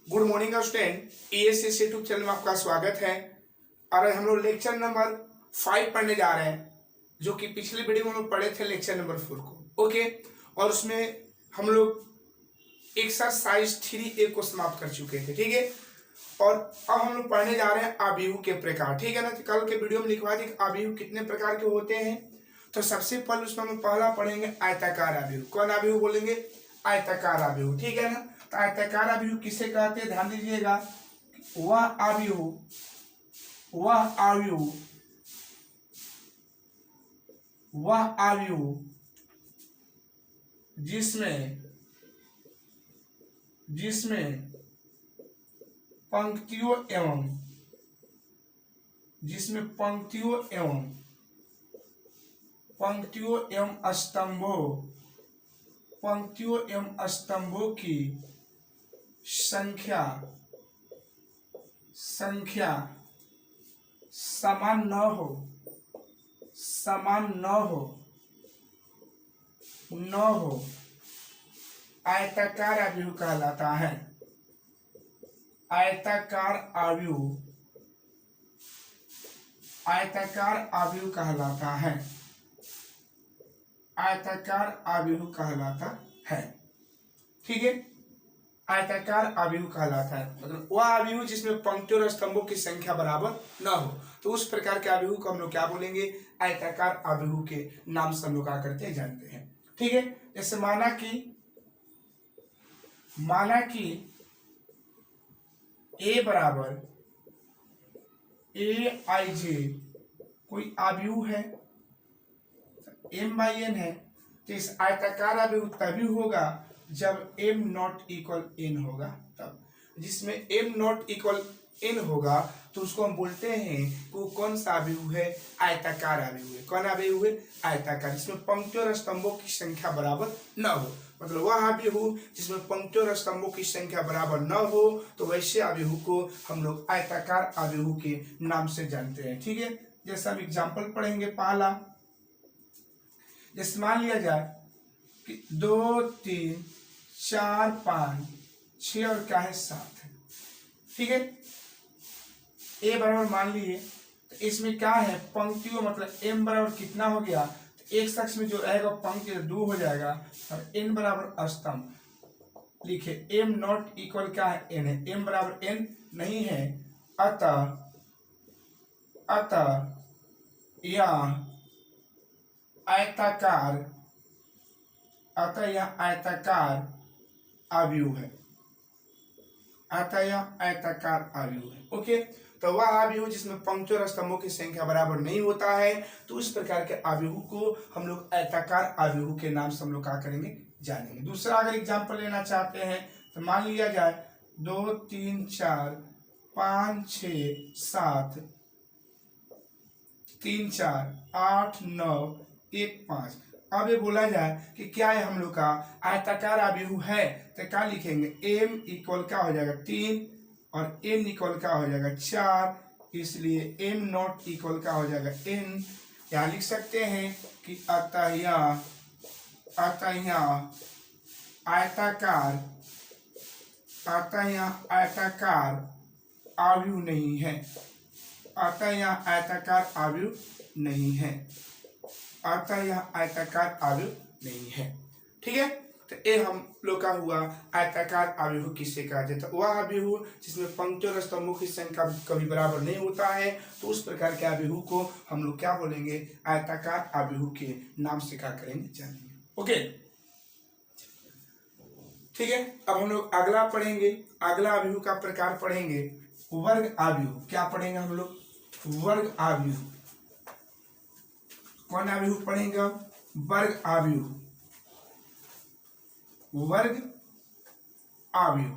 Good morning student, ESS YouTube channel में आपका स्वागत है। और हम लोग लेक्चर नंबर 5 पढ़ने जा रहे हैं, जो कि पिछले वीडियो में हम लोग पढ़े थे लेक्चर नंबर 4 को। ओके, और उसमें हम लोग एक्सरसाइज 3A को समाप्त कर चुके थे। ठीक है, और अब हम लोग पढ़ने जा रहे हैं आव्यूह के प्रकार। ठीक है ना, तो कल के वीडियो में लिखवा दी कि आव्यूह कितने प्रकार के होते हैं। तो सबसे पहले उसमें हम पहला पढ़ेंगे आयताकार आव्यूह। कौन आव्यूह बोलेंगे? आयताकार आव्यूह। ठीक है ना, तो आयताकार आव्यूह किसे कहते हैं? ध्यान दीजिएगा, वह आव्यूह जिसमें पंक्तियों एवं स्तंभों की संख्या समान न हो आयताकार आव्यूह कहलाता है। आयताकार आव्यूह कहलाता है। ठीक है, आयताकार आव्यूह कहलाता है, मतलब वह आव्यूह जिसमें पंक्तियों और स्तंभों की संख्या बराबर न हो, तो उस प्रकार के आव्यूह को हम लोग क्या बोलेंगे? आयताकार आव्यूह के नाम से हम लोग क्या करते हैं, जानते हैं। ठीक है, जैसे माना कि A बराबर AIJ कोई आव्यूह है, M/N है, तो इस आयताकार आव्यूह तभी होगा जब M नॉट इक्वल N होगा। तब जिसमें M नॉट इक्वल N होगा तो उसको हम बोलते हैं कि वो कौन सा आव्यूह है? आयताकार आव्यूह है। कौन आव्यूह है? आयताकार, जिसमें पंक्तियों और स्तंभों की संख्या बराबर न हो, मतलब वह आव्यूह जिसमें पंक्तियों और स्तंभों की संख्या बराबर न हो, तो वैसे आव्यूह को हम लोग आयताकार आव्यूह के नाम से जानते हैं। ठीक है, जैसे हम एग्जाम्पल पढ़ेंगे। पहला, जैसे मान लिया जाए कि 2 3 4 5 6 और क्या है 7 है। ठीक है, A बराबर मान लिए, तो इसमें क्या है? पंक्तियों, मतलब M बराबर कितना हो गया? तो एक शख्स में जो रहेगा पंक्ति 2 हो जाएगा, और N बराबर स्तंभ। लिखे M नॉट इक्वल क्या है? N है। M बराबर N नहीं है, अतः यह आयताकार आव्यूह है। ओके, तो वह आव्यूह जिसमें पंक्तियों और स्तंभों की संख्या बराबर नहीं होता है, तो उस प्रकार के आव्यूह को हम लोग आयताकार आव्यूह के नाम से हम लोग क्या करेंगे, जानेंगे। दूसरा अगर एग्जाम्पल लेना चाहते हैं तो मान लिया जाए 2 3 4 5 6 7 3 4 8 9 1 5। अब ये बोला जाए कि क्या है हम लोग का आयताकार आव्यूह है, तो क्या लिखेंगे? M इक्वल क्या हो जाएगा? 3, और N इक्वल क्या हो जाएगा? 4, इसलिए M नॉट इक्वल क्या हो जाएगा? N। यहाँ लिख सकते हैं कि अतः यह आयताकार आव्यूह नहीं है। अतः यह आयताकार आव्यूह नहीं है। ठीक है, तो ये हम लोग का हुआ आयताकार आव्यूह किसे कहते हैं? तो वह आव्यूह जिसमें पंक्तियों और स्तंभों की संख्या कभी बराबर नहीं होता है, तो उस प्रकार के आव्यूह को हम लोग क्या बोलेंगे? आयताकार आव्यूह के नाम से क्या करेंगे, जानेंगे। ओके, ठीक है, अब हम लोग अगला पढ़ेंगे। अगला आव्यूह का प्रकार पढ़ेंगे वर्ग आव्यूह। क्या पढ़ेंगे हम लोग? वर्ग आव्यूह। कौन आव्यूह पढ़ेंगे? वर्ग आव्यूह।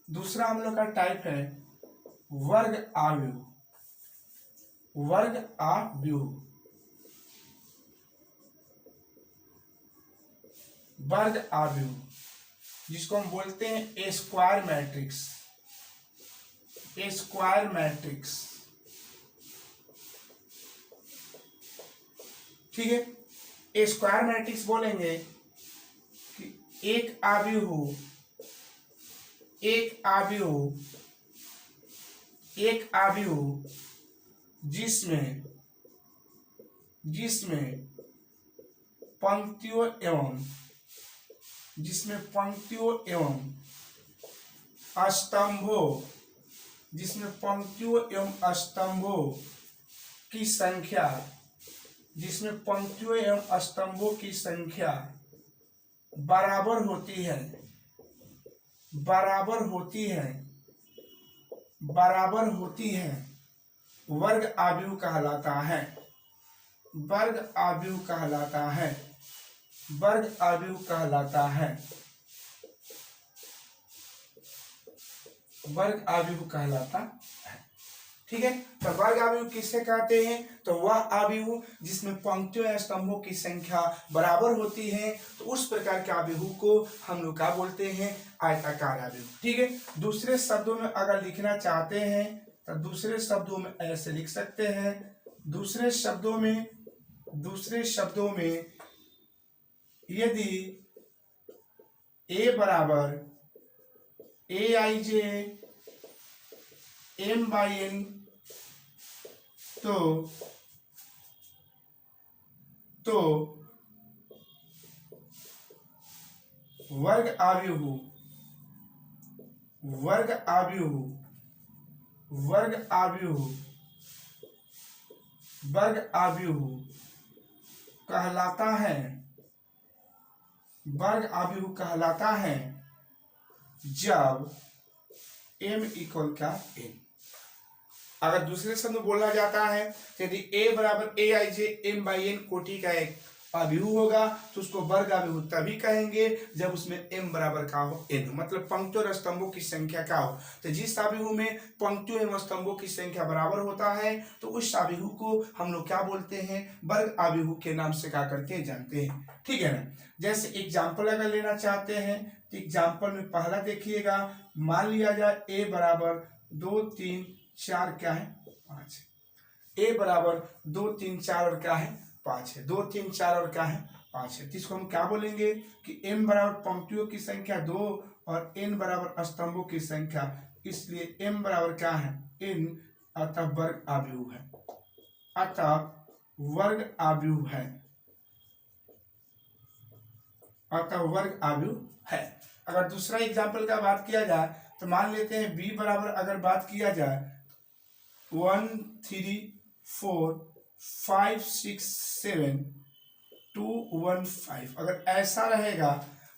दूसरा हम लोग का टाइप है वर्ग आव्यूह, जिसको हम बोलते हैं स्क्वायर मैट्रिक्स। ठीक है, स्क्वायर मैट्रिक्स बोलेंगे कि एक आव्यूह एक आव्यूह जिसमें पंक्तियों एवं स्तंभों की संख्या बराबर होती है वर्ग आव्यूह कहलाता है। वर्ग आव्यूह कहलाता है। ठीक है, तो वर्ग आव्यूह किससे कहते हैं? तो वह आव्यूह जिसमें पंक्तियों या स्तंभों की संख्या बराबर होती है, तो उस प्रकार के आव्यूह को हम लोग क्या बोलते हैं? आयताकार आव्यूह। ठीक है, दूसरे शब्दों में अगर लिखना चाहते हैं तो दूसरे शब्दों में ऐसे लिख सकते हैं। दूसरे शब्दों में यदि a बराबर aij m/n तो वर्ग आव्यूह कहलाता है जब m इक्वल का n। अगर दूसरे शब्द में बोलना जाता है तो यदि a बराबर aij m/n कोटि का एक आव्यूह होगा तो उसको वर्ग आव्यूह तभी कहेंगे जब उसमें m बराबर का हो n, मतलब पंक्तियों और स्तंभों की संख्या क्या हो। तो जिस आव्यूह में पंक्तियों एवं स्तंभों की संख्या बराबर होता है तो उस आव्यूह को हम लोग क्या बोलते हैं? वर्ग आव्यूह के नाम से क्या करते हैं? जानते हैं। ठीक है ना। जैसे एग्जाम्पल अगर लेना चाहते हैं तो एग्जाम्पल में पहला देखिएगा, मान लिया जाए a बराबर 2 3 4 क्या है? 5। a बराबर 2 3 4 और क्या है? 5 है। 2 3 4 और क्या है? 5 है। तो इसको हम क्या बोलेंगे कि m बराबर पंक्तियों की संख्या 2 और n बराबर स्तंभों की संख्या, इसलिए m बराबर क्या है? n, अतः वर्ग आव्यूह है। अगर दूसरा एग्जाम्पल का बात किया जाए तो मान लेते हैं b बराबर अगर बात किया जाए 1 3 4 5 6 7 2 1 5, अगर ऐसा रहेगा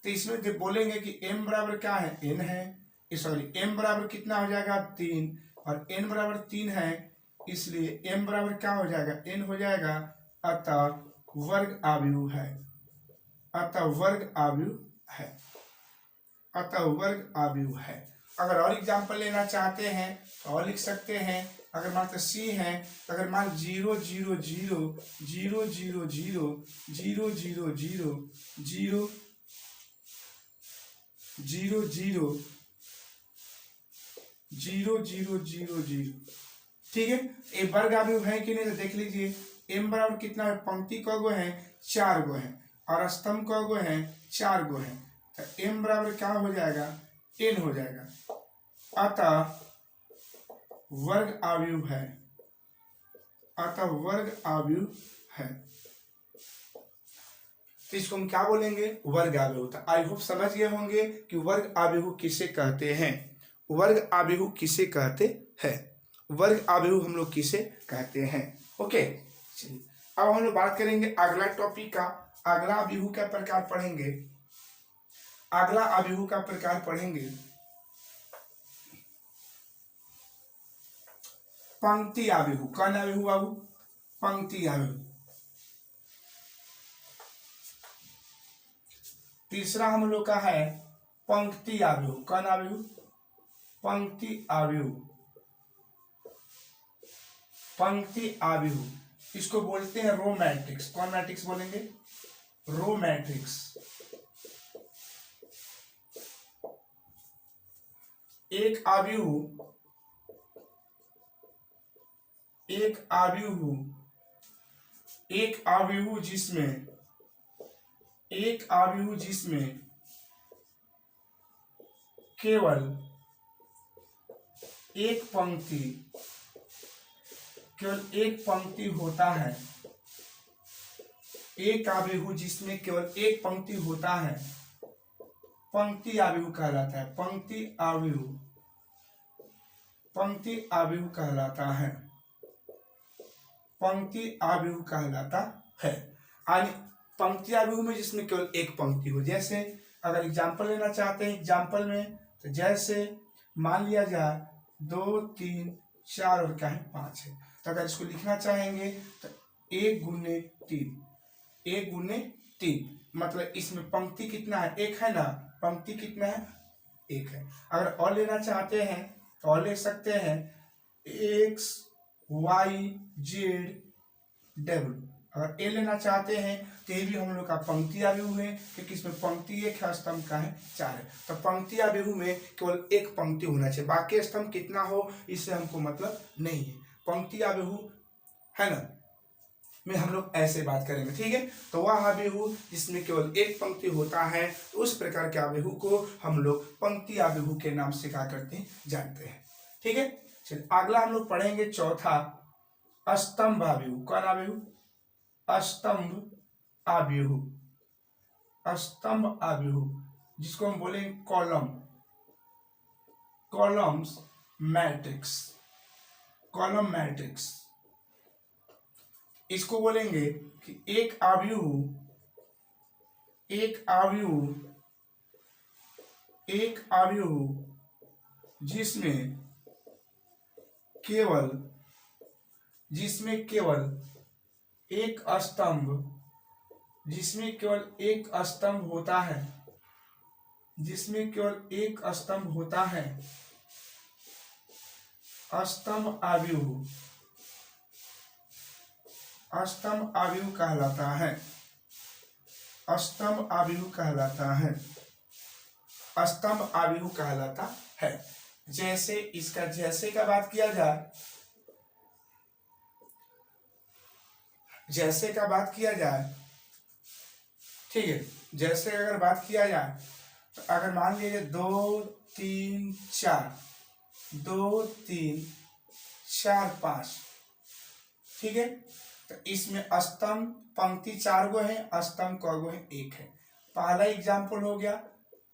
तो इसमें जब बोलेंगे कि m बराबर क्या है? n है। सॉरी, m बराबर कितना हो जाएगा? 3 और n बराबर 3 है, इसलिए m बराबर क्या हो जाएगा? n हो जाएगा। अतः वर्ग आव्यूह है। अगर और एग्जाम्पल लेना चाहते हैं तो और लिख सकते हैं। अगर मान c है तो अगर मान 0 0 0 0 0 0 0 0 0 0 0 0 0 0 0 0, ठीक है। ये वर्ग आव्यूह है कि नहीं? तो देख लीजिए m बराबर कितना है? पंक्ति क गो है? 4 गो है और स्तंभ क गो है? 4 गो है। तो m बराबर क्या हो जाएगा? n हो जाएगा। अतः वर्ग आव्यूह है। तो इसको हम क्या बोलेंगे? वर्ग आव्यूह। तो आई होप समझ गए होंगे कि वर्ग आव्यूह किसे कहते हैं। वर्ग आव्यूह किसे कहते हैं? वर्ग आव्यूह हम लोग किसे कहते हैं? ओके, चलिए अब हम लोग बात करेंगे अगला टॉपिक का। अगला आव्यूह का प्रकार पढ़ेंगे। पंक्ति आव्यूह। कौन आव्यूह बाबू? पंक्ति आव्यूह। तीसरा हम लोग का है पंक्ति आव्यूह। कौन आव्यूह? पंक्ति आव्यूह। इसको बोलते हैं रो मैट्रिक्स। कौन मैट्रिक्स बोलेंगे? Row matrix. एक आव्यूह जिसमें केवल एक पंक्ति, केवल एक पंक्ति होता है, एक आव्यूह जिसमें केवल एक पंक्ति होता है, पंक्ति आव्यूह कहलाता है। पंक्ति आव्यूह, पंक्ति आव्यूह कहलाता है, पंक्ति आव्यूह कहलाता है। पंक्ति आव्यूह में जिसमें केवल एक पंक्ति हो। जैसे अगर एग्जाम्पल लेना चाहते हैं एग्जाम्पल में, तो जैसे मान लिया जाए 2 3 4 और क्या है 5 है, तो अगर इसको लिखना चाहेंगे तो 1 गुने 3, 1 गुने 3, मतलब इसमें पंक्ति कितना है, एक है ना, पंक्ति कितना है, एक है। अगर और लेना चाहते हैं तो और ले सकते हैं x y z w। अगर ए लेना चाहते हैं तो ये भी हम लोग का पंक्ति आव्यूह है, क्योंकि इसमें पंक्ति एक है, स्तंभ का है 4 है। तो पंक्ति आव्यूह में केवल एक पंक्ति होना चाहिए, बाकी स्तंभ कितना हो इससे हमको मतलब नहीं है। पंक्ति आव्यूह है ना में हम लोग ऐसे बात करेंगे, ठीक है। तो वह आव्यूह जिसमें केवल एक पंक्ति होता है, तो उस प्रकार के आव्यूह को हम लोग पंक्ति आव्यूह के नाम से क्या करते हैं, जानते हैं, ठीक है। चलिए अगला हम लोग पढ़ेंगे चौथा, स्तंभ आव्यूह। कौन आव्यूह, स्तंभ आव्यूह। स्तंभ आव्यूह जिसको हम बोलेंगे column, columns matrix, column matrix. इसको बोलेंगे कि एक आव्यूह, एक आव्यूह, एक आव्यूह जिसमें केवल, जिसमें केवल एक स्तंभ, जिसमें केवल एक स्तंभ होता है, जिसमें केवल एक स्तंभ होता है, स्तंभ आव्यूह, स्तंभ आव्यूह कहलाता है, स्तंभ आव्यूह कहलाता है, स्तंभ आव्यूह कहलाता है। जैसे इसका जैसे का बात किया जाए, जैसे का बात किया जाए, ठीक है, जैसे अगर बात किया जाए तो अगर मान लीजिए 2 3 4, 2 3 4 5, ठीक है। तो इसमें स्तंभ पंक्ति 4 गो है, स्तंभ क गो है, 1 है। पहला एग्जाम्पल हो गया।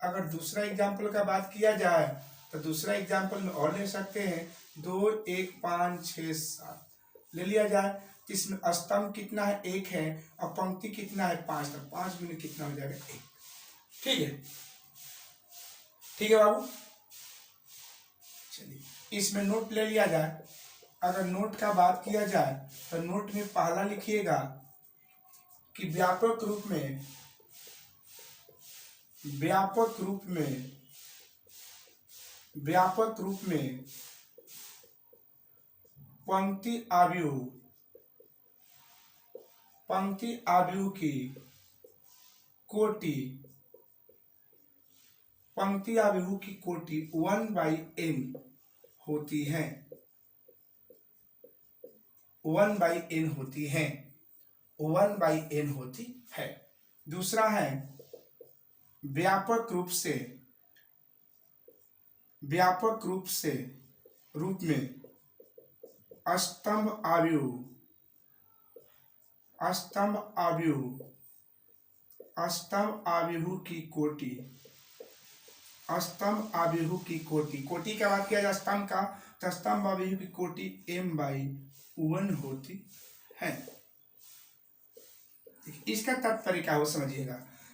अगर दूसरा एग्जाम्पल का बात किया जाए तो दूसरा एग्जाम्पल में और ले सकते हैं, 2 1 5 6 7 ले लिया जाए। इसमें स्तंभ कितना है, 1 है, और पंक्ति कितना है 5, तो 5 गुने कितना हो जाएगा 1, ठीक है, ठीक है बाबू। चलिए इसमें नोट ले लिया जाए। अगर नोट का बात किया जाए तो नोट में पहला लिखिएगा कि व्यापक रूप में, व्यापक रूप में, व्यापक रूप में पंक्ति आव्यूह, पंक्ति आव्यूह की कोटि, पंक्ति आव्यूह की कोटि 1/n होती है, 1/n होती है, 1/n होती है। दूसरा है व्यापक रूप से, व्यापक रूप से रूप में स्तंभ आव्यूह, स्तंभ आव्यूह, स्तंभ आव्यूह की कोटि, स्तंभ आव्यूह की कोटि, कोटि का बात किया जाए स्तंभ का, तो स्तंभ आव्यूह की कोटि m/1 होती है। इसका तात्पर्य क्या हो समझिएगा,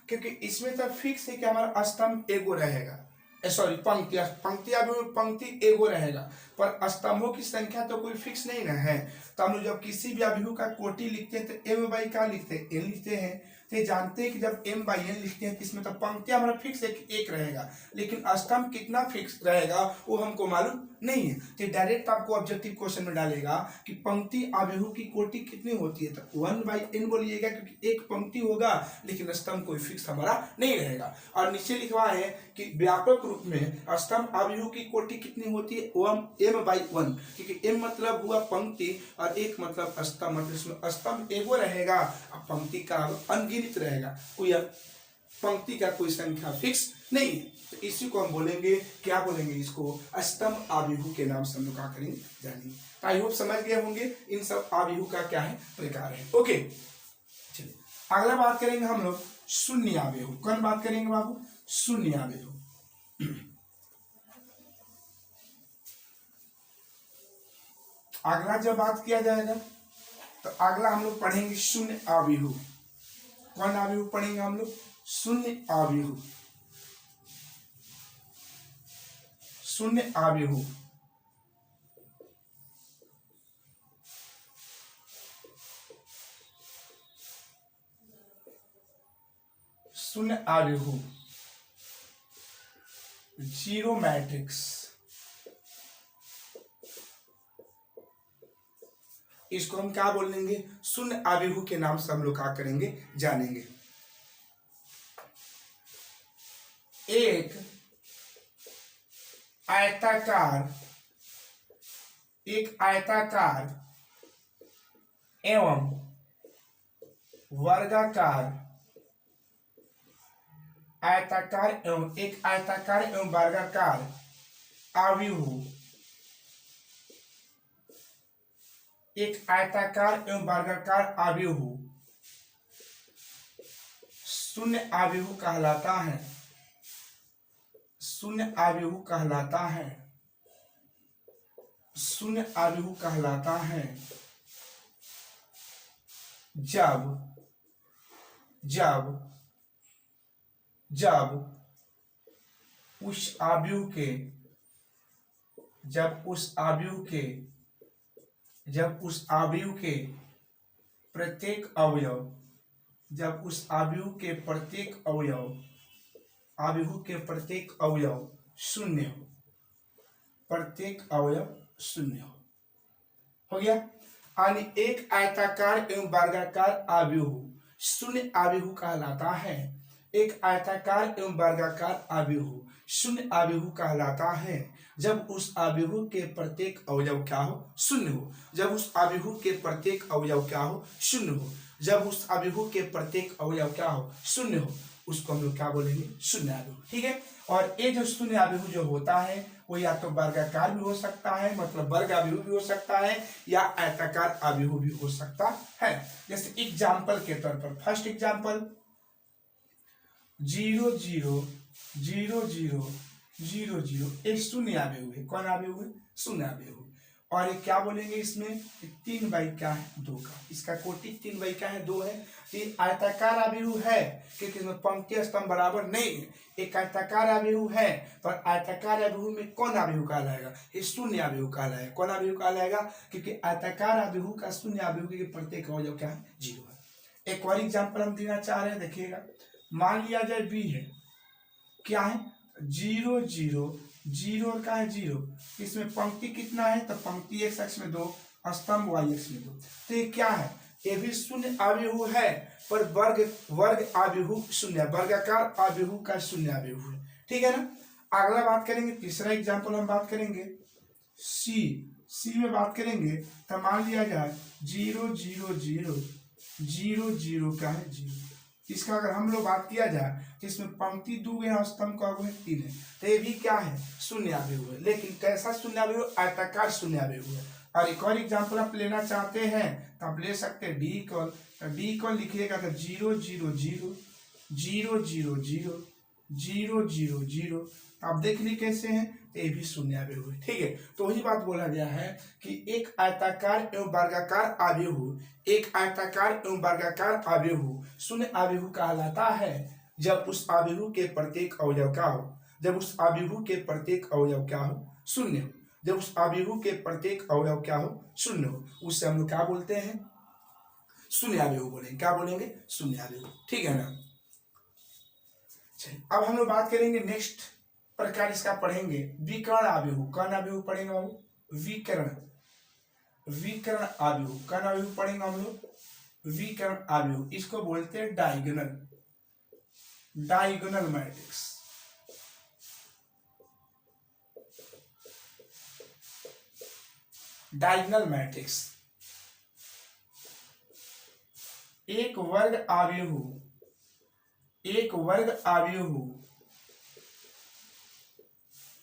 क्योंकि इसमें तो फिक्स है कि हमारा स्तंभ एगो रहेगा, सॉरी पंक्ति, पंक्ति आव्यूह में पंक्ति एगो रहेगा, पर स्तंभों की संख्या तो कोई फिक्स नहीं ना है। तो हम लोग जब किसी भी आव्यूह का कोटि लिखते हैं तो m बाई क्या लिखते हैं, n लिखते हैं। तो ये जानते हैं कि जब m/n लिखते हैं तो इसमें तो पंक्तियां हमारा फिक्स है कि 1 रहेगा, लेकिन स्तंभ कितना फिक्स रहेगा वो हमको मालूम नहीं है। तो डायरेक्ट आपको ऑब्जेक्टिव क्वेश्चन में डालेगा कि पंक्ति आव्यूह की कोटि कितनी होती है, तो 1/n बोलिएगा, क्योंकि एक पंक्ति होगा लेकिन स्तंभ कोई फिक्स हमारा नहीं रहेगा। और नीचे लिखवा है कि व्यापक रूप में स्तंभ आव्यूह की कोटि कितनी होती है, m/1, क्योंकि m मतलब हुआ पंक्ति और 1 मतलब स्तंभ, मतलब इसमें स्तंभ एगो रहेगा और पंक्ति का अनगिनत रहेगा, कोई पंक्ति का कोई संख्या फिक्स नहीं है। तो इसी को हम बोलेंगे, क्या बोलेंगे, इसको स्तंभ आव्यूह के नाम से हम लोग क्या करेंगे, जानेंगे। आई होप समझ गए होंगे इन सब आव्यूह का क्या है, प्रकार है। ओके, चलिए अगला बात करेंगे हम लोग शून्य आव्यूह। कौन बात करेंगे बाबू, शून्य आव्यूह। अगला जब बात किया जाएगा तो अगला हम लोग पढ़ेंगे शून्य आव्यूह। कौन आव्यूह पढ़ेंगे हम लोग, शून्य आव्यूह। शून्य आव्यूह शून्य आव्यूह, जीरो मैट्रिक्स, इसको हम क्या बोलेंगे, शून्य आव्यूह के नाम से हम लोग क्या करेंगे, जानेंगे। एक आयताकार एवं वर्गाकार, एक आयताकार एवं वर्गाकार आव्यूह, एक आयताकार एवं वर्गाकार आव्यूह शून्य आव्यूह कहलाता है। शून्य आव्यूह कहलाता है। शून्य आव्यूह कहलाता है जब जब जब उस आव्यूह के जब उस आव्यूह के प्रत्येक अवयव, जब उस आव्यूह के प्रत्येक अवयव शून्य हो, प्रत्येक अवयव शून्य हो गया। यानी एक आयताकार एवं वर्गाकार आव्यूह शून्य आव्यूह कहलाता है। एक आयताकार एवं वर्गाकार आव्यूह शून्य आव्यूह कहलाता है जब उस आव्यूह के प्रत्येक अवयव क्या हो, शून्य हो। जब उस आव्यूह के प्रत्येक अवयव क्या हो, शून्य हो। जब उस आव्यूह के प्रत्येक अवयव क्या हो, शून्य हो, उसको हम लोग क्या बोलेंगे, शून्य आव्यूह। ठीक है। और ये जो शून्य आव्यूह जो होता है वो या तो वर्गाकार भी हो सकता है, मतलब वर्ग आव्यूह भी हो सकता है, या आयताकार आव्यूह भी हो सकता है। जैसे एग्जाम्पल के तौर पर, फर्स्ट एग्जाम्पल 0 0 0 0 0 0, एक शून्य आव्यूह है। कौन आव्यूह है, शून्य आव्यूह। और ये क्या बोलेंगे इसमें, 3 बाई क्या है, 2 का, इसका कोटि 3 बाई क्या है, 2 है। ये आयताकार आव्यूह है क्योंकि इसमें पंक्ति स्तंभ बराबर नहीं है। एक आयताकार आव्यूह है, पर आयताकार आव्यूह में कौन आव्यूह कहलाएगा, ये शून्य आव्यूह कहलाएगा। कौन आव्यूह कहलाएगा, क्योंकि आयताकार आव्यूह का शून्य आव्यूह के प्रत्येक अवयव क्या है, 0 है। एक और एग्जाम्पल हम देना चाह रहे हैं, देखिएगा। मान लिया जाए बी है, क्या है, 0 0 0 और क्या है, 0। इसमें पंक्ति कितना है, तो पंक्ति x अक्ष में 2, स्तंभ y अक्ष में 2। तो ये क्या है, ये भी शून्य आव्यूह है, पर वर्ग आव्यूह शून्य, वर्गाकार आव्यूह का शून्य आव्यूह है। ठीक है ना। अगला बात करेंगे, तीसरा एग्जाम्पल हम बात करेंगे सी में बात करेंगे। तो मान लिया जाए 0 0 0 0 0 क्या है, 0। इसका अगर हम लोग बात किया जाए तो इसमें पंक्ति 2 है और स्तंभ का 3 है। तो ये भी क्या है, शून्य आव्यूह है, लेकिन कैसा शून्य आव्यूह, आयताकार शून्य आव्यूह है। और एक और एग्जाम्पल आप लेना चाहते हैं तो आप ले सकते हैं डी इक्वल, तो डी इक्वल लिखिएगा तो 0 0 0 0 0 0 0 0 0। आप देख ली कैसे हैं, ये भी शून्य आव्यूह है। ठीक है। तो वही बात बोला गया है कि एक आयताकार एवं वर्गाकार आव्यूह, एक आयताकार एवं वर्गाकार आव्यूह शून्य आव्यूह कहलाता है जब उस आव्यूह के प्रत्येक अवयव क्या हो, जब उस आव्यूह के प्रत्येक अवयव क्या हो, शून्य हो। जब उस आव्यूह के प्रत्येक अवयव क्या हो, शून्य हो, उससे हम लोग क्या बोलते हैं, शून्य आव्यूह बोलेंगे। क्या बोलेंगे, शून्य आव्यूह। ठीक है ना। अब हम लोग बात करेंगे नेक्स्ट प्रकार इसका पढ़ेंगे, विकर्ण आव्यूह। कौन आव्यूह पढ़ेंगे बाबू, विकर्ण आव्यूह। कौन आव्यूह पढ़ेंगे हम लोग, विकर्ण आव्यूह। इसको बोलते हैं डायगोनल मैट्रिक्स। डायगोनल मैट्रिक्स एक वर्ग आव्यूह एक वर्ग आव्यूह,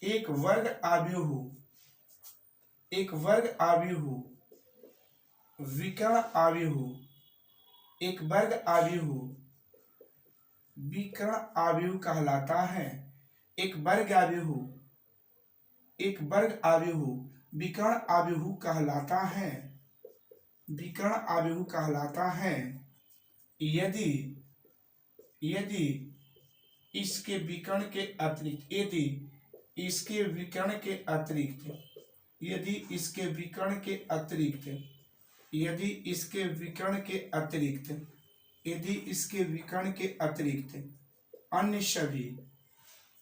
एक वर्ग आव्यूह, एक वर्ग आव्यूह, विकर्ण आव्यूह, एक वर्ग आव्यूह विकर्ण आव्यूह कहलाता है। एक वर्ग आव्यूह, एक वर्ग आव्यूह विकर्ण आव्यूह कहलाता है, विकर्ण आव्यूह कहलाता है यदि यदि इसके विकर्ण के अतिरिक्त, यदि इसके विकर्ण के अतिरिक्त, यदि इसके विकर्ण के अतिरिक्त, यदि इसके विकर्ण के अतिरिक्त, यदि इसके विकर्ण के अतिरिक्त अन्य सभी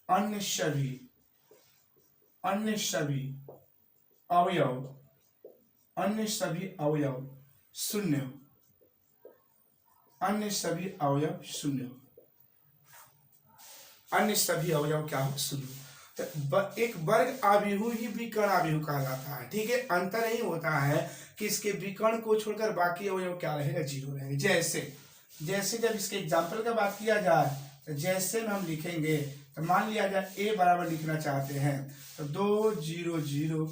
अन्य सभी अन्य सभी अवयव, अन्य सभी अवयव शून्य, अन्य सभी अवयव शून्य, अन्य सभी अवयव क्या हो? शून्य। तो एक वर्ग आव्यूह ही विकर्ण आव्यूह कहलाता है। ठीक है, अंतर नहीं होता है कि इसके विकर्ण को छोड़कर बाकी अवयव क्या रहेगा? जीरो रहेंगे। जैसे जैसे जब इसके एग्जाम्पल का बात किया जाए तो जैसे में हम लिखेंगे तो मान लिया जाए ए बराबर लिखना चाहते हैं तो 2 0 0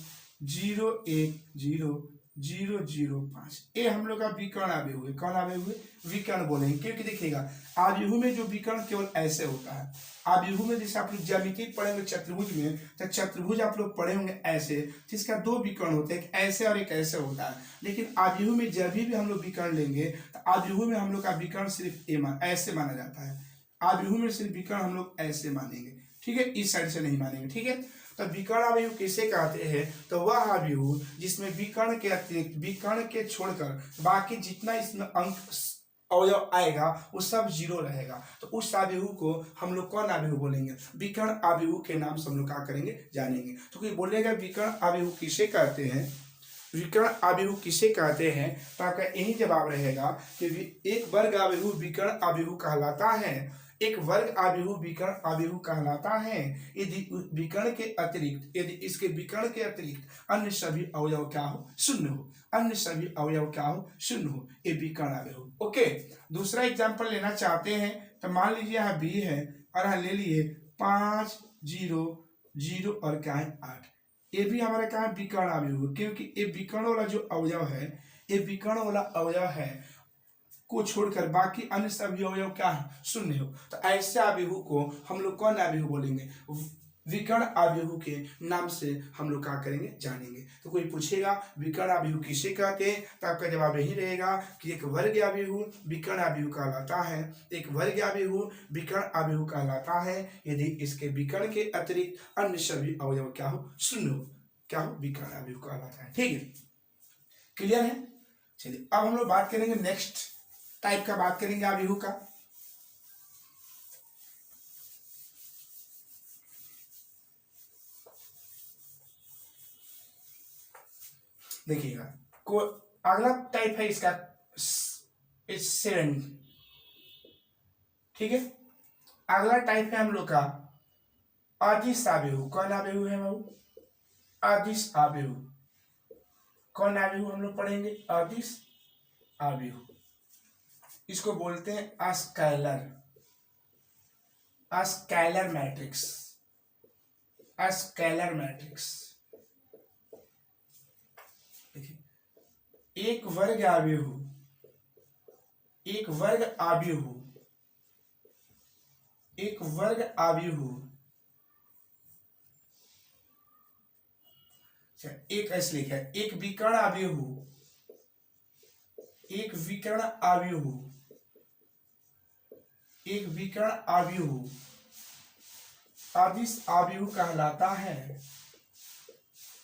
0 1 0 0 0 5 ये हम लोग का विकर्ण आव्यूह हुए। कौन आव्यूह हुए? विकर्ण बोलेंगे, क्योंकि देखिएगा आव्यूह में जो विकर्ण केवल ऐसे होता है। आव्यूह में जैसे आप लोग ज्यामिति पढ़ेंगे चतुर्भुज में, तो चतुर्भुज आप लोग पढ़े होंगे ऐसे, जिसका दो विकर्ण होते हैं, एक ऐसे और एक ऐसे होता है। लेकिन आव्यूह में जब भी हम लोग विकर्ण लेंगे तो आव्यूह में हम लोग का विकर्ण सिर्फ ऐसे माना जाता है। आव्यूह में सिर्फ विकर्ण हम लोग ऐसे मानेंगे। ठीक है, इस साइड से नहीं मानेंगे। ठीक है, तो विकर्ण आव्यूह किसे कहते हैं? तो वह आव्यूह जिसमें विकर्ण के अतिरिक्त, विकर्ण के छोड़कर बाकी जितना इसमें अंक अवयव आएगा वो सब जीरो रहेगा। तो उस आव्यूह को हम लोग कौन आव्यूह बोलेंगे? विकर्ण आव्यूह के नाम से हम लोग क्या करेंगे? जानेंगे। तो कोई बोलेगा विकर्ण आव्यूह किसे कहते हैं, विकर्ण आव्यूह किसे कहते हैं, तो आपका यही जवाब रहेगा कि एक वर्ग आव्यूह विकर्ण आव्यूह कहलाता है। एक वर्ग आव्यूह विकर्ण आव्यूह कहलाता है यदि विकर्ण के अतिरिक्त, यदि इसके विकर्ण के अतिरिक्त अन्य सभी अवयव क्या हो? शून्य हो। अन्य सभी अवयव क्या हो? शून्य हो। ये विकर्ण आव्यूह। ओके, दूसरा एग्जांपल लेना चाहते हैं तो मान लीजिए यहाँ बी है और यहाँ ले लिए 5 0 0 और क्या है 8। ये भी हमारा क्या है? विकर्ण आव्यूह, क्योंकि ये विकर्ण वाला जो अवयव है, ये विकर्ण वाला अवयव है को छोड़कर बाकी अन्य सभी अवयव क्या है? शून्य हो। तो ऐसे आव्यूह को हम लोग कौन आव्यूह बोलेंगे? विकर्ण आव्यूह के नाम से हम लोग क्या करेंगे? जानेंगे। तो कोई पूछेगा विकर्ण आव्यूह किसे कहते हैं, तो आपका जवाब यही रहेगा कि एक वर्ग आव्यूह विकर्ण आव्यूह कहलाता है। एक वर्ग आव्यूह विकर्ण आव्यूह कहलाता है यदि इसके विकर्ण के अतिरिक्त अन्य सभी अवयव क्या हो? शून्य हो। क्या हो? विकर्ण आव्यूह कहलाता है। ठीक है, क्लियर है? चलिए अब हम लोग बात करेंगे नेक्स्ट टाइप का, बात करेंगे आव्यूह का। देखिएगा को अगला टाइप है इसका 7। ठीक है, अगला टाइप है हम लोग का अदिश आव्यूह। कौन आव्यूह है बाबू? अदिश आव्यूह। कौन आव्यूह हम लोग पढ़ेंगे? अदिश आव्यूह। इसको बोलते हैं scalar, scalar matrix, scalar matrix. देखिए एक वर्ग आव्यूह, एक वर्ग आव्यूह, एक वर्ग आव्यूह, एक ऐसे लिखा है, एक विकर्ण आव्यूह, एक विकर्ण आव्यूह, एक विकर्ण आव्यूह अदिश आव्यूह कहलाता है।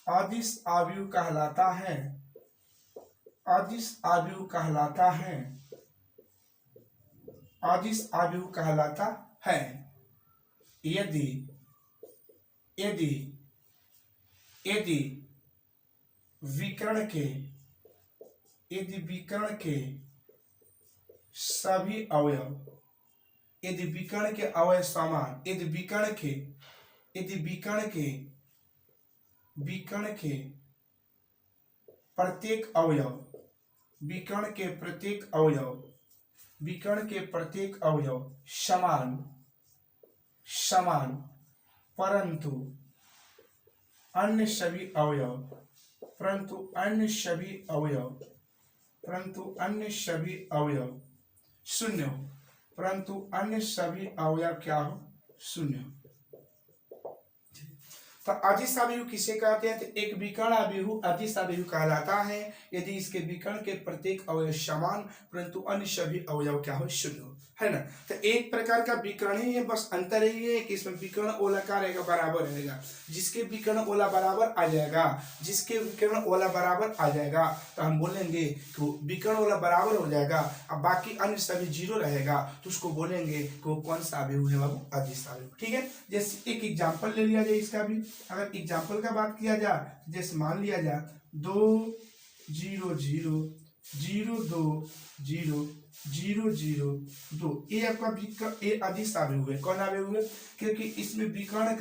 अदिश आव्यूह कहलाता है। अदिश आव्यूह कहलाता है। अदिश आव्यूह कहलाता है यदि यदि यदि विकर्ण के, यदि विकर्ण के सभी अवयव, यदि विकर्ण के अवयव समान, यदि विकर्ण के, यदि विकर्ण के, विकर्ण के प्रत्येक अवयव, विकर्ण के प्रत्येक अवयव विकर्ण के प्रत्येक अवयव समान समान परंतु अन्य सभी अवयव शून्य हो, परंतु अन्य सभी अवयव क्या हो, शून्य हो। तो अदिश आव्यूह किसे कहते हैं? तो एक विकर्ण आव्यूह अदिश आव्यूह कहलाता है यदि इसके विकर्ण के प्रत्येक अवयव समान परंतु अन्य सभी अवयव क्या हो, शून्य हो, है ना। तो एक प्रकार का विकर्ण ही है, बस अंतर यही है कि इसमें विकर्ण ओला क्या रहेगा, बराबर रहेगा। जिसके विकर्ण ओला बराबर आ जाएगा, तो हम बोलेंगे कि विकर्ण ओला बराबर हो जाएगा, अब बाकी अन्य सभी जीरो रहेगा तो उसको बोलेंगे कि वो कौन सा आव्यूह है बाबू, अदिश आव्यूह। ठीक है, जैसे एक एग्जाम्पल ले लिया जाए इसका भी। अगर एग्जाम्पल का बात किया जाए, जैसे मान लिया जाए 2 0 0 0 2 0 0 0 2, ये आपका ये अदिश आव्यूह है। कौन आव्यूह है? क्योंकि इसमें विकर्ण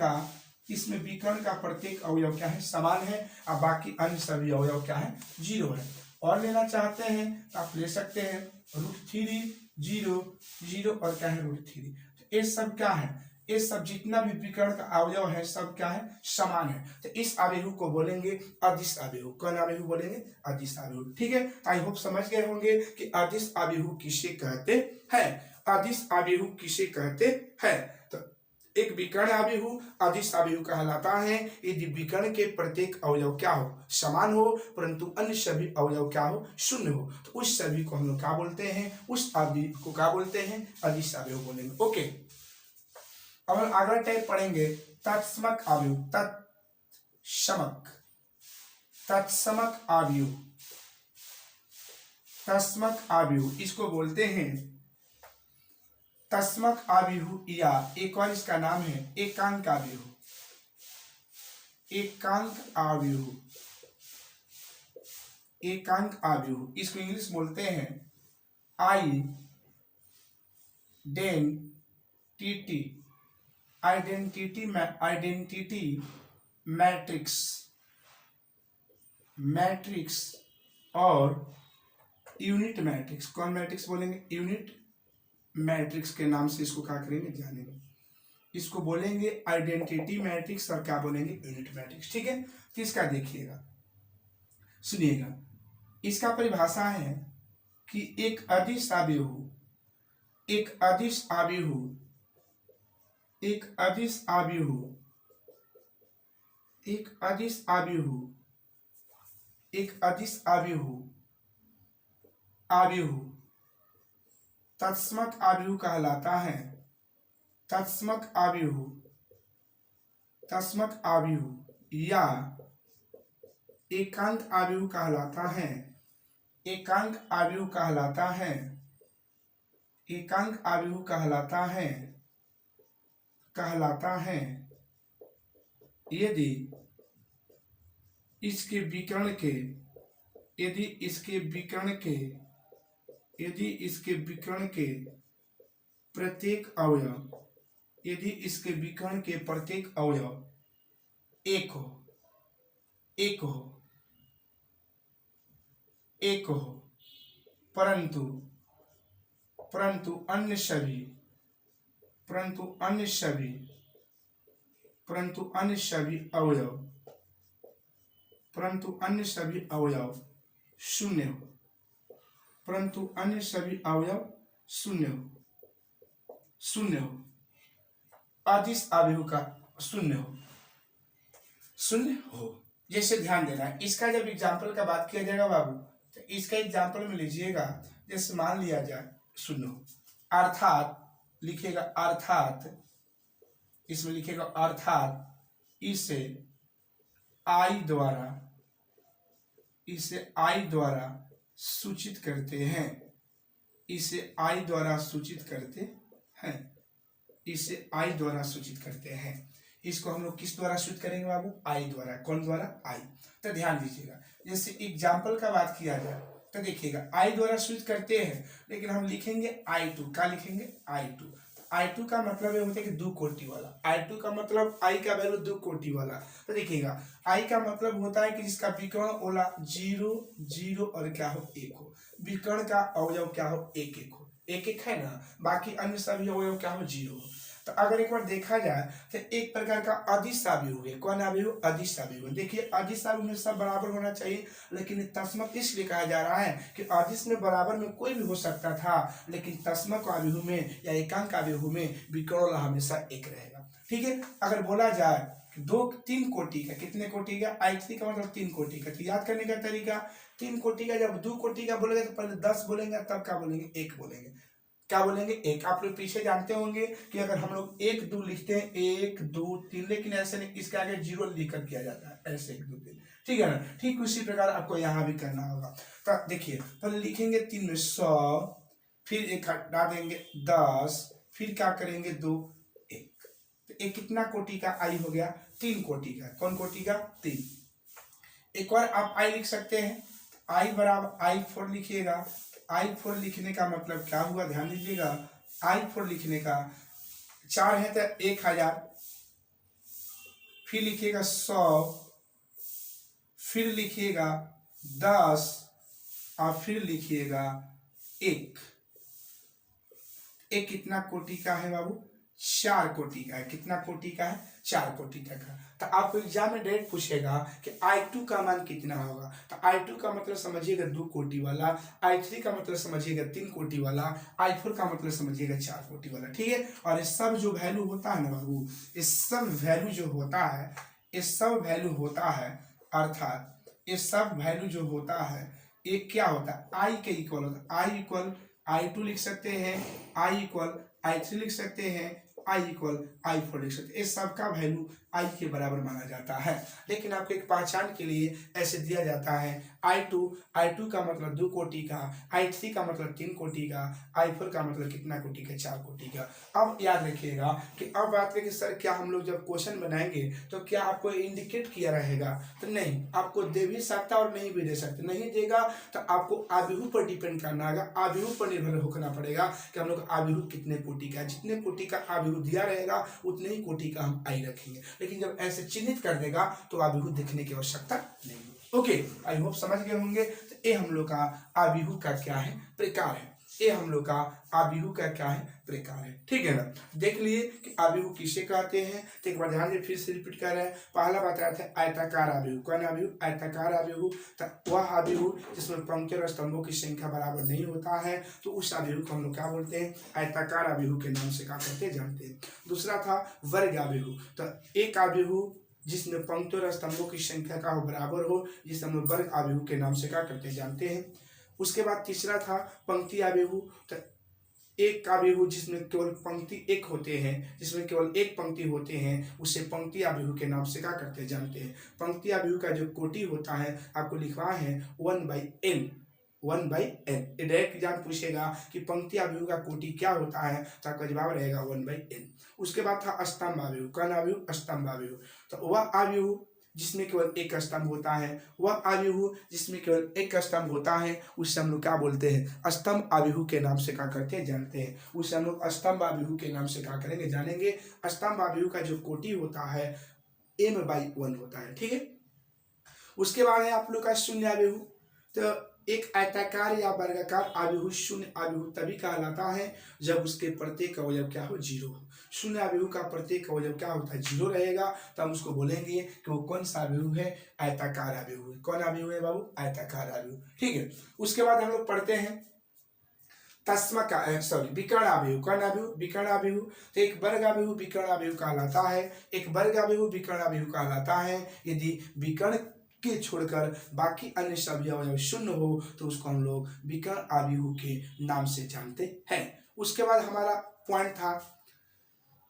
का प्रत्येक अवयव क्या है, समान है, और बाकी अन्य सभी अवयव क्या है, जीरो है। और लेना चाहते हैं तो आप ले सकते हैं √3 0 0 और क्या है √3। तो ये सब क्या है, ये सब जितना भी विकर्ण का अवयव है सब क्या है, समान है। तो इस आव्यूह को बोलेंगे अदिश आव्यूह। कौन आव्यूह बोलेंगे, अदिश आव्यूह। ठीक है, आई होप समझ गए होंगे कि अदिश आव्यूह किसे कहते हैं। अदिश आव्यूह किसे कहते हैं? तो एक विकर्ण आव्यूह अदिश आव्यूह कहलाता है यदि विकर्ण के प्रत्येक अवयव क्या हो, समान हो, परंतु अन्य सभी अवयव क्या हो, शून्य हो। तो उस सभी को हम लोग क्या बोलते हैं, उस आव्यूह को क्या बोलते हैं, अदिश आव्यूह बोलेंगे। ओके, अब हम अगला टाइप पढ़ेंगे तत्समक आव्यूह। तत्समक आव्यूह इसको बोलते हैं तत्समक आव्यूह, या एक और इसका नाम है एकांक आव्यूह। एकांक आव्यूह इसको इंग्लिश बोलते हैं आइडेंटिटी मैट्रिक्स और यूनिट मैट्रिक्स। कौन मैट्रिक्स बोलेंगे, यूनिट मैट्रिक्स के नाम से इसको क्या करेंगे, जानेंगे। इसको बोलेंगे आइडेंटिटी मैट्रिक्स और क्या बोलेंगे, यूनिट मैट्रिक्स। ठीक है, तो इसका देखिएगा, सुनिएगा। इसका परिभाषा है कि एक अदिश आव्यूह तत्समक आव्यूह कहलाता है। तत्समक आव्यूह या एकांक आव्यूह कहलाता है। एकांक आव्यूह कहलाता है यदि इसके विकर्ण के प्रत्येक अवयव एक हो, परंतु अन्य सभी अवयव शून्य हो, शून्य हो। अदिश आव्यूह का शून्य हो। जैसे ध्यान देना है, इसका जब एग्जाम्पल का बात किया जाएगा बाबू, तो इसका एग्जाम्पल में लीजिएगा। जैसे मान लिया जाए शून्य हो, अर्थात लिखेगा, इसमें लिखेगा अर्थात इसे आई द्वारा सूचित करते हैं। इसे आई द्वारा सूचित करते हैं। इसको हम लोग किस द्वारा सूचित करेंगे बाबू, आई द्वारा। कौन द्वारा, आई। तो ध्यान दीजिएगा, जैसे एग्जाम्पल का बात किया जाए तो देखिएगा आई द्वारा सूचित करते हैं, लेकिन हम लिखेंगे I2। क्या लिखेंगे, I2। I2 का मतलब ये होता है कि 2 कोटि वाला। I2 का मतलब I का वैल्यू 2 कोटि वाला। तो देखिएगा I का मतलब होता है कि जिसका विकर्ण ओला 0 0 और क्या हो, 1 हो। विकर्ण का अवयव क्या हो, 1 1 हो। एक एक है ना, बाकी अन्य सभी अवयव क्या हो, जीरो हो। तो अगर एक बार देखा जाए तो एक प्रकार का अदिश अवयव है। कौन अवयव, अदिश अवयव। देखिए अदिश अवयव में सब बराबर होना चाहिए, लेकिन तस्मक इसलिए कहा जा रहा है कि अदिश में बराबर में कोई भी हो सकता था, लेकिन तस्मक अवयव में या एकांक अवयव में विकर्ण हमेशा एक रहेगा। ठीक है। अगर बोला जाए दो तीन कोटि का, कितने कोटि का, I3 का मतलब तीन कोटि का, तो याद करने का तरीका, तीन कोटि का जब दो कोटि का बोलेंगे तो पहले 10 बोलेंगे, तब क्या बोलेंगे, एक बोलेंगे। क्या बोलेंगे, एक। आप लोग पीछे जानते होंगे कि अगर हम लोग 1 2 लिखते हैं 1 2 3, लेकिन ऐसे नहीं, इसके आगे जीरो लिखकर किया जाता है, ऐसे 1 2 3। ठीक है ना। ठीक उसी प्रकार आपको यहाँ भी करना होगा। तो देखिए पहले लिखेंगे 3 में 100, फिर एक हटा देंगे 10, फिर क्या करेंगे 2 1। तो एक कितना कोटि का आई हो गया, 3 कोटि का। कौन कोटि का, 3। एक और आप आई लिख सकते हैं, आई बराबर I4 लिखिएगा। I4 लिखने का मतलब क्या हुआ, ध्यान दीजिएगा। I4 लिखने का 4 है तो 1000, फिर लिखिएगा 100, फिर लिखिएगा 10 और फिर लिखिएगा 1। एक कितना कोटि का है बाबू, 4 कोटि का है। कितना कोटि का है, 4 कोटि का। तो आपको एग्जाम में डायरेक्ट पूछेगा कि I2 का मान कितना होगा। तो I2 का मतलब समझिएगा 2 कोटि वाला, I3 का मतलब समझिएगा 3 कोटि वाला, I4 का मतलब समझिएगा 4 कोटि वाला। ठीक है। और ये सब जो वैल्यू होता है ना बाबू, इस सब वैल्यू जो होता है, इस सब वैल्यू होता है, अर्थात इस सब वैल्यू जो होता है, एक क्या होता है, आई के इक्वल होता है। आई इक्वल I2 लिख सकते हैं, आई इक्वल I3 लिख सकते हैं, आई इक्वल I4 लिख सकते हैं। इस सब का वैल्यू आई के बराबर माना जाता है। लेकिन आपको एक पहचान के लिए ऐसे दिया जाता है, I2 का मतलब 2 कोटि का, I3 का मतलब 3 कोटि का, I4 का मतलब कितना कोटि का, 4 कोटि का। अब याद रखिएगा कि अब बात है कि सर क्या हम लोग जब क्वेश्चन बनाएंगे तो क्या आपको इंडिकेट किया रहेगा, तो नहीं, आपको दे भी सकता और नहीं भी दे सकते। नहीं देगा तो आपको आबिहू पर डिपेंड करना होगा, आबिहू पर निर्भर होना पड़ेगा कि हम लोग आबिहू कितने कोटि का, जितने कोटि का आबिहू दिया रहेगा उतने ही कोटि का हम आई रखेंगे। लेकिन जब ऐसे चिन्हित कर देगा तो आबिहू देखने की आवश्यकता नहीं। ओके, आई होप समझ गए होंगे। तो ये हम लोग का आबिहू का क्या है, प्रकार है। ये हम लोग का आबिहू का क्या है, प्रकार है। ठीक है ना। देख लिए कि आबिहू किसे कहते हैं। तो एक बार ध्यान से फिर से रिपीट कर रहे हैं। पहला बताया था आयताकार आबिहू। कौन आबिहू, आयताकार आबिहू। तो वह आबिहू जिसमें पंक्ति और स्तंभों की संख्या बराबर नहीं होता है, तो उस आबिहू को हम लोग क्या बोलते हैं, आयताकार आबिहू के नाम से क्या करते हैं, जानते हैं। दूसरा था वर्ग आबिहू। तो एक आबिहू जिसमें पंक्ति और स्तंभों की संख्या का बराबर हो, जिसे हम लोग वर्ग आबिहू के नाम से क्या करते हैं, जानते हैं। उसके बाद तीसरा था पंक्ति आबिहू। तो एक आबिहू जिसमें केवल पंक्ति एक होते हैं, जिसमें केवल एक पंक्ति होते हैं, उसे पंक्ति आबिहू के नाम से क्या करते हैं, जानते हैं। पंक्ति आबिहू का जो कोटि होता है आपको लिखवा है 1/n। 1/n डायरेक्ट एग्जाम पूछेगा कि पंक्ति आबिहू का कोटि क्या होता है, तो आपका जवाब रहेगा 1/n। उसके बाद था स्तंभ आबिहू। कौन आबिहू, स्तंभ आबिहू। तो वह आबिहू जिसमें केवल एक स्तंभ होता है, वह आबिहू जिसमें केवल एक स्तंभ होता है, उससे हम लोग क्या बोलते हैं, स्तंभ आबिहू के नाम से क्या करते हैं, जानते हैं। उससे हम लोग स्तंभ आबिहू के नाम से क्या करेंगे, जानेंगे। स्तंभ आबिहू का जो कोटि होता है m/1 होता है। ठीक है। उसके बाद है आप लोग का शून्य आबिहू। तो एक आयताकार या वर्गाकार आबिहू शून्य आबिहू तभी कहलाता है जब उसके प्रत्येक अवयव क्या हो, जीरो हो। शून्य आबिहू का प्रत्येक अवयव क्या होता है, जीरो रहेगा, तो हम उसको बोलेंगे कि वो कौन सा आबिहू है, आयताकार आबिहू है। कौन आबिहू है बाबू, आयताकार आबिहू। ठीक है। उसके बाद हम लोग पढ़ते हैं विकर्ण आबिहू। कौन आबिहू, विकर्ण आबिहू। तो एक वर्ग आबिहू विकर्ण आबिहू कहलाता है, एक वर्ग आबिहू विकर्ण आबिहू कहलाता है यदि विकर्ण के छोड़कर बाकी अन्य सभी अवयव शून्य हो, तो उसको हम लोग विकर्ण आबिहू के नाम से जानते हैं। उसके बाद हमारा पॉइंट था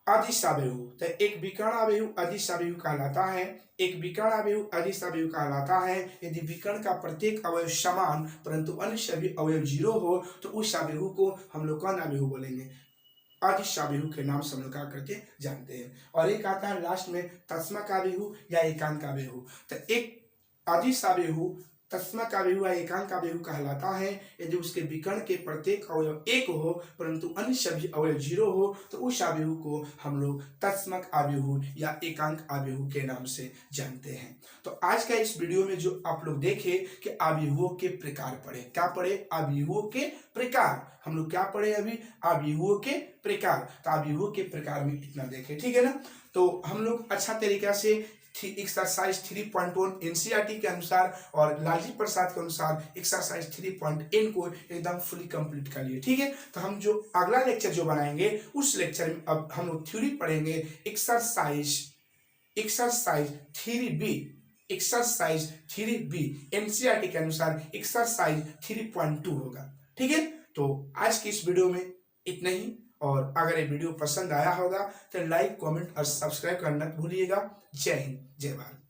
अदिश आबिहू। तो एक विकर्ण आबिहू अदिश आबिहू कहलाता है, एक विकर्ण आबिहू अदिश आबिहू कहलाता है यदि विकर्ण का प्रत्येक अवयव समान परंतु अन्य सभी अवयव जीरो हो, तो उस आबिहू को हम लोग कौन आबिहू बोलेंगे, अदिश आबिहू के नाम से हम लोग क्या करके जानते हैं। और एक आता है लास्ट में तस्मक आबिहू या एकांक आबिहू। तो एक अदिश आबिहू तत्समक आव्यूह या एकांक आव्यूह कहलाता है यदि उसके विकर्ण के प्रत्येक अवयव एक हो परंतु अन्य सभी अवयव 0 हो तो उस आव्यूह को हम लोग तत्समक आव्यूह या एकांक आव्यूह के नाम से जानते हैं। तो आज का इस वीडियो में जो आप लोग देखे कि आव्यूहों के प्रकार पढ़े, क्या पढ़े? आव्यूहों के प्रकार। हम लोग क्या पढ़े अभी? आव्यूहों के प्रकार। तो आव्यूहों के प्रकार में इतना देखे, ठीक है ना। तो हम लोग अच्छा तरीका से एक्सरसाइज 3.1 एनसीईआरटी के अनुसार और लालजी प्रसाद के अनुसार एक्सरसाइज 3.n को एकदम फुली कंप्लीट कर लिए, ठीक है। तो हम जो अगला लेक्चर जो बनाएंगे उस लेक्चर में अब हम लोग थ्योरी पढ़ेंगे एक्सरसाइज 3B एनसीईआरटी के अनुसार एक्सरसाइज 3.2 होगा, ठीक है। तो आज की इस वीडियो में इतना ही, और अगर ये वीडियो पसंद आया होगा तो लाइक, कमेंट और सब्सक्राइब करना भूलिएगा। जय हिंद, जय भारत।